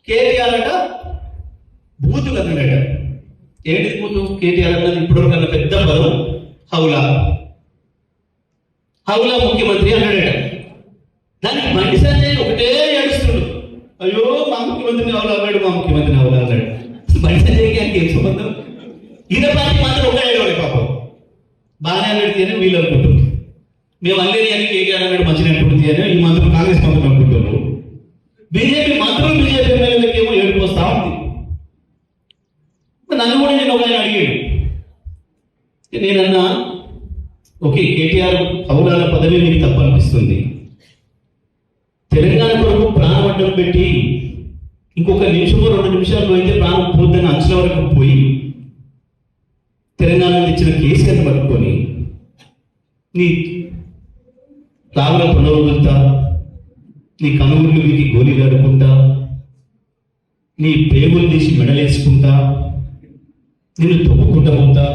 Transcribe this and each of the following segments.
కేటీఆర్ అట బూతులు అన్నాడట. ఏంటి బూతు? కేటీఆర్ అన్నది ఇప్పటివరకు అన్న పెద్ద పదం హౌలా హౌలా ముఖ్యమంత్రి అన్నాడట. దానికి బండి సంజయ్ ఒకటే ఏడుస్తున్నాడు, అయ్యో మా ముఖ్యమంత్రిని హౌలా అన్నాడు, మా ముఖ్యమంత్రిని హౌలా అన్నాడు. బండి సంజయ్కి ఆయనకి ఏం సంబంధం? ఈయన పార్టీ మాత్రం ఒక ఏడవలే పాపం, బాగానే అన్నది అని వీళ్ళు అనుకుంటున్నారు. మేము అల్లేని అని కేటీఆర్ అన్నాడు మంచిగా అనుకుంటుంది అని ఈ మంత్రులు కాంగ్రెస్ మంత్రులు అనుకుంటున్నారు. బీజేపీ మంత్రులు బీజేపీ ఎమ్మెల్యేలకి ఏమో ఏడుపోస్తా ఉంది. నన్ను కూడా నేను ఒక ఆయన అడిగాడు. నేనన్నా ఓకే కేటీఆర్ హౌలాల పదవి మీకు తప్ప అనిపిస్తుంది, తెలంగాణ కొరకు ప్రాణం అడ్డం పెట్టి ఇంకొక నిమిషమో 2 నిమిషాల్లో అయితే ప్రాణం పోద్దని అంచనా వరకు పోయి తెలంగాణ తెచ్చిన కేసీఆర్ని పట్టుకొని నీ రావుల పునరుద్ధుతా, నీ కనుగుళ్ళు వీకి గోళీలు ఆడుకుంటా, నీ పేగులు తీసి మెడలేసుకుంటా, నిన్ను తొక్కుకుంటా పోతా,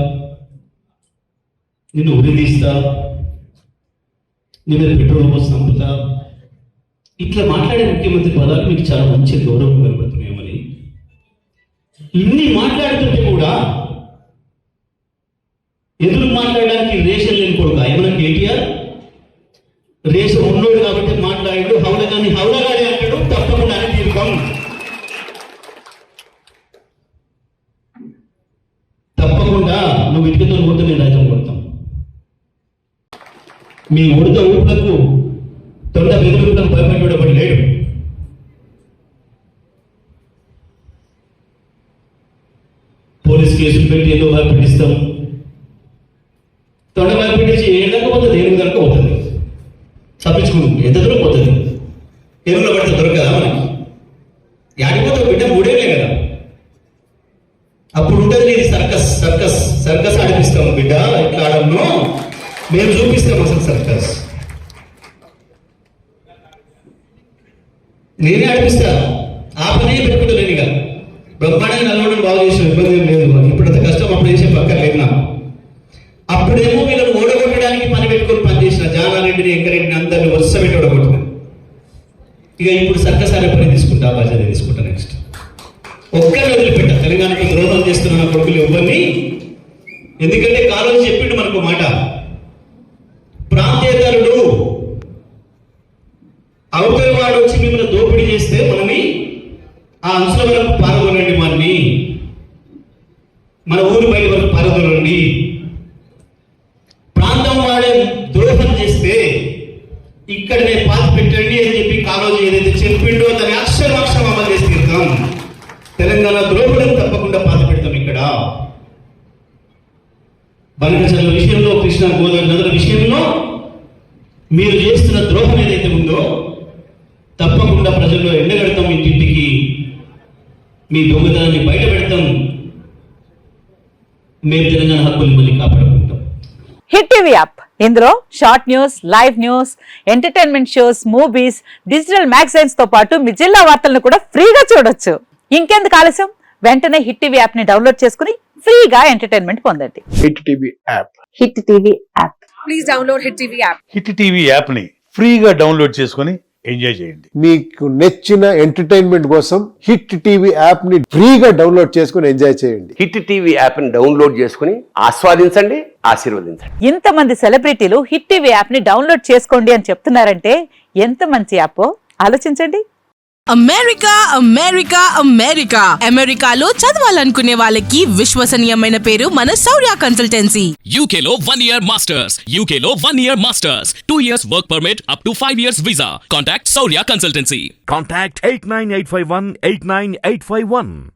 నిన్ను ఉరిదీస్తా, నీ మీద పెట్రోల్ పోసి చంపుతా, ఇట్లా మాట్లాడే ముఖ్యమంత్రి పదాలు మీకు చాలా మంచి గౌరవం కనబడుతున్నాయమని. ఇన్ని మాట్లాడుతుంటే కూడా ఎదురు మాట్లాడడానికి రేషన్ లేని కొడుకు ఏమన్నా కేటీఆర్ రేషన్ ఉన్నోడు కాబట్టి మాట్లాడాడు. హౌలగాని హౌలగాడి అంటాడు, తప్పకుండా అని తీర్పం. తప్పకుండా నువ్వు ఇటుకతో కొడుతూ నేను రాజ్యం కొడతాం. మీ ఉడత ఊపులకు తొండ బెదిరింపులకు భయపడేవాడు లేడు. పోలీస్ కేసులు పెట్టి ఏదో భయపెట్టిస్తాం. తొండ భయపెట్టించి ఏళ్ళకు పోతుంది, ఏనుగు కనుక పోతుంది, తప్పించుకుంటుంది. ఎంత దూరం పోతుంది? ఎరువులో పడితే దొరకదా మనకి? యాడిపోతే బిడ్డ 3 ఏళ్ళే కదా. అప్పుడు ఉంటుంది నేను సర్కస్ సర్కస్ సర్కస్ ఆడిపిస్తాము బిడ్డ, ఇట్లా ఆడము మేము చూపిస్తాం అసలు సర్కస్. నేనే ఆడిపిస్తా, ఆ పని పెట్టుకుంటా. నేను ఇక బ్రహ్మాండంగా నల్గొండను బాగు చేసిన ఇబ్బంది ఏం లేదు. ఇప్పుడు అంత కష్టం అప్పుడు చేసే పక్కన లేదు నాకు. అప్పుడేమో వీళ్ళని ఓడగొట్టడానికి పని పెట్టుకొని పనిచేసిన జానారెడ్డిని వెంకరెడ్డిని అందరిని వరుస పెట్టి ఓడగొట్టిన. ఇక ఇప్పుడు సర్కస్ ఆడే పని తీసుకుంటా, బాధ్యత తీసుకుంటా. నెక్స్ట్ ఒక్కరిని వదిలిపెట్టా. తెలంగాణకు ద్రోహం చేస్తున్న కొడుకులు ఎవరిని, ఎందుకంటే కాలేజీ చెప్పిండు మనకు మాట, ప్రాంతేతరుడు అవతలి వాడు వచ్చి మిమ్మల్ని దోపిడీ చేస్తే మనని ఆ అంశుల వరకు పాల్గొనండి, మనని మన ఊరి బయట వరకు పాల్గొనండి. ప్రాంతం వాడే ద్రోహం చేస్తే ఇక్కడనే పాతి పెట్టండి అని చెప్పి కాలేజీ ఏదైతే చెప్పిండో దాన్ని అక్షరం అమలు చేసి తీరుతాం. తెలంగాణ ద్రోహులను తప్పకుండా పాతి పెడతాం. ఇక్కడ బనకచర్ల విషయంలో, కృష్ణా గోదావరి నదుల విషయంలో మీరు చేస్తున్న ద్రోహం ఏదైతే ఉందో తప్పకుండా ప్రజల్లో ఎండగడతాం. ఇంటింటికి మీ దొంగతనాన్ని బయట పెడతాం. మేము తెలంగాణ హక్కులు మళ్ళీ కాపాడుకుంటాం. హిట్ టీవీ యాప్, ఇందులో short news, live news, entertainment shows, movies, digital magazines తో పాటు మీ జిల్లా వార్తలను కూడా ఫ్రీగా చూడొచ్చు. ఇంకెందుకు ఆలస్యం, వెంటనే హిట్ టీవీ యాప్ ని డౌన్లోడ్ చేసుకుని ఫ్రీగా ఎంటర్టైన్మెంట్ పొందండి. Hit TV app, hit TV app, please download hit TV app. Hit TV app ని ఫ్రీగా డౌన్లోడ్ చేసుకుని ఎంజాయ్ చేయండి. మీకు నచ్చిన ఎంటర్టైన్మెంట్ కోసం హిట్ టీవీ యాప్ ని ఫ్రీగా డౌన్లోడ్ చేసుకుని ఎంజాయ్ చేయండి. హిట్ టీవీ యాప్ ని డౌన్లోడ్ చేసుకుని ఆస్వాదించండి, ఆశీర్వదించండి. ఇంతమంది సెలబ్రిటీలు హిట్ టీవీ యాప్ ని డౌన్లోడ్ చేసుకోండి అని చెప్తున్నారంటే ఎంత మంచి యాప్ ఆలోచించండి. అమెరికా అమెరికా అమెరికా అమెరికాలో చదవాలనుకునే వాళ్ళకి విశ్వసనీయమైన పేరు మన శౌర్య కన్సల్టెన్సీ. UK లో 1 year masters, UK లో 1 year masters, 2 years work permit up to 5 years visa. Contact Saurya Consultancy. Contact 89851 89851.